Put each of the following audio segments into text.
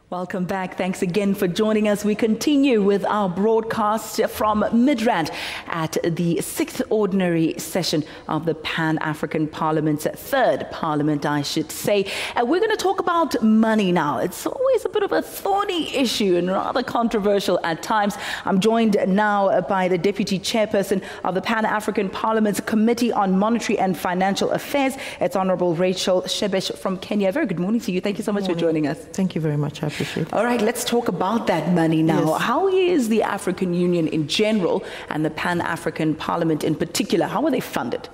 Welcome back. Thanks again for joining us. We continue with our broadcast from Midrand at the 6th Ordinary Session of the Pan-African Parliament's 3rd Parliament, I should say. We're going to talk about money now. It's always a bit of a thorny issue and rather controversial at times. I'm joined now by the Deputy Chairperson of the Pan-African Parliament's Committee on Monetary and Financial Affairs. It's Honourable Rachel Shebesh from Kenya. Very good morning to you. Thank you so much for joining us. Thank you very much. All right, let's talk about that money now. Yes. How is the African Union in general and the Pan-African Parliament in particular, how are they funded?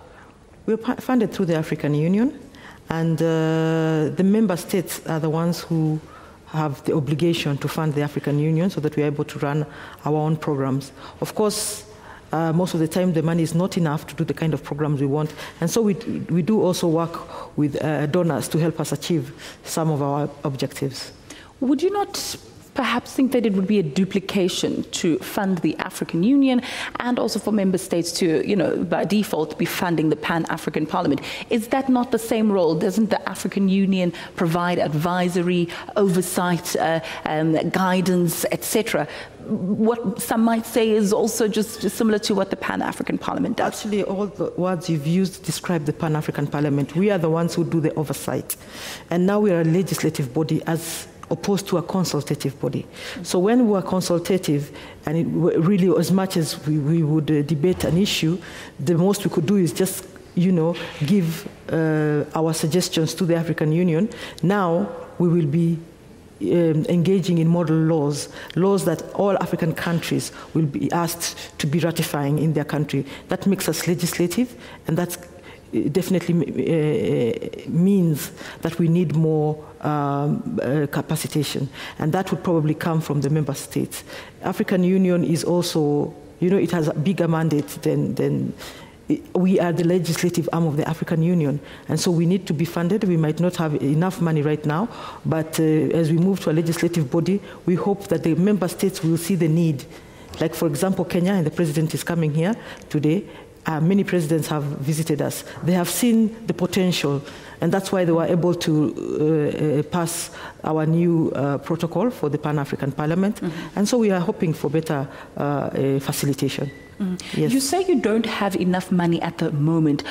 We're funded through the African Union, and the member states are the ones who have the obligation to fund the African Union so that we are able to run our own programs. Of course, most of the time the money is not enough to do the kind of programs we want, and so we do also work with donors to help us achieve some of our objectives. Would you not perhaps think that it would be a duplication to fund the African Union and also for member states to, by default be funding the Pan-African Parliament? Is that not the same role? Doesn't the African Union provide advisory, oversight, guidance, etc.? What some might say is also just similar to what the Pan-African Parliament does. Actually, all the words you've used describe the Pan-African Parliament. We are the ones who do the oversight. And now we are a legislative body as opposed to a consultative body. So when we were consultative, and really as much as we would debate an issue, the most we could do is just, give our suggestions to the African Union. Now we will be engaging in model laws that all African countries will be asked to be ratifying in their country. That makes us legislative, and that's definitely means that we need more capacitation, and that would probably come from the member states. African Union is also, it has a bigger mandate than we are the legislative arm of the African Union, and so we need to be funded. We might not have enough money right now, but as we move to a legislative body, we hope that the member states will see the need. Like, for example, Kenya, and the president is coming here today. Many presidents have visited us. They have seen the potential, and that's why they were able to pass our new protocol for the Pan-African Parliament. Mm-hmm. And so we are hoping for better facilitation. Yes. You say you don't have enough money at the moment.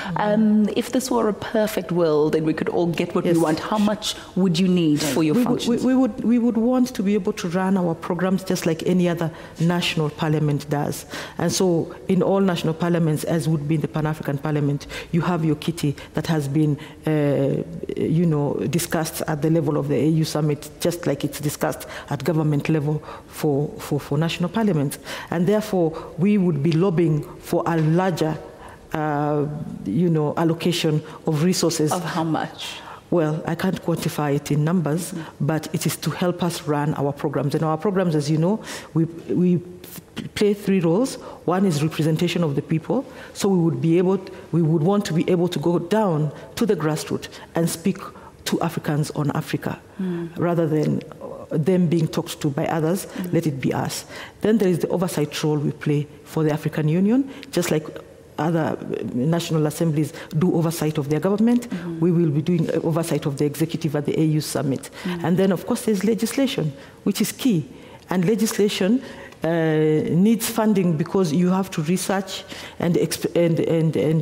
If this were a perfect world and we could all get what we want, how much would you need for your functions? We would want to be able to run our programs just like any other national parliament does. And so in all national parliaments, as would be in the Pan-African Parliament, you have your kitty that has been discussed at the level of the AU summit, just like it's discussed at government level for national parliaments. And therefore, we would be lobbying for a larger, allocation of resources. Of how much? Well, I can't quantify it in numbers, but it is to help us run our programs. And our programs, as you know, we play 3 roles. One is representation of the people. So we would want to be able to go down to the grassroots and speak to Africans on Africa, rather than them being talked to by others. Let it be us. Then there is the oversight role we play for the African Union, just like other national assemblies do oversight of their government. We will be doing oversight of the executive at the AU summit. And then, of course, there's legislation, which is key. And legislation needs funding because you have to research and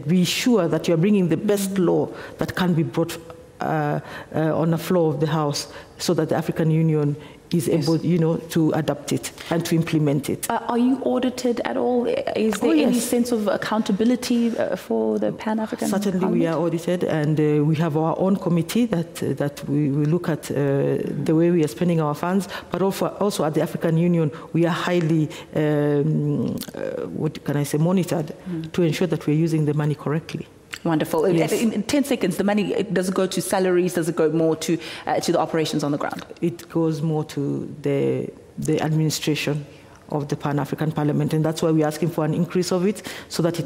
be sure that you're bringing the best law that can be brought on the floor of the House, so that the African Union is able, to adapt it and to implement it. Are you audited at all? Is there any sense of accountability for the Pan-African Certainly Parliament? we are audited, and we have our own committee that we look at the way we are spending our funds, but also at the African Union, we are highly, monitored to ensure that we're using the money correctly. Wonderful. Yes. In 10 seconds, the money, does it go to salaries? Does it go more to the operations on the ground? It goes more to the administration of the Pan-African Parliament, and that's why we're asking for an increase of it, so that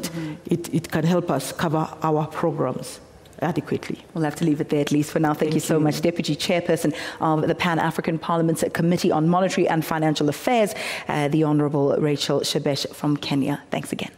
it can help us cover our programs adequately. We'll have to leave it there at least for now. Thank you so much, Deputy Chairperson of the Pan-African Parliament's Committee on Monetary and Financial Affairs, the Honourable Rachel Shebesh from Kenya. Thanks again.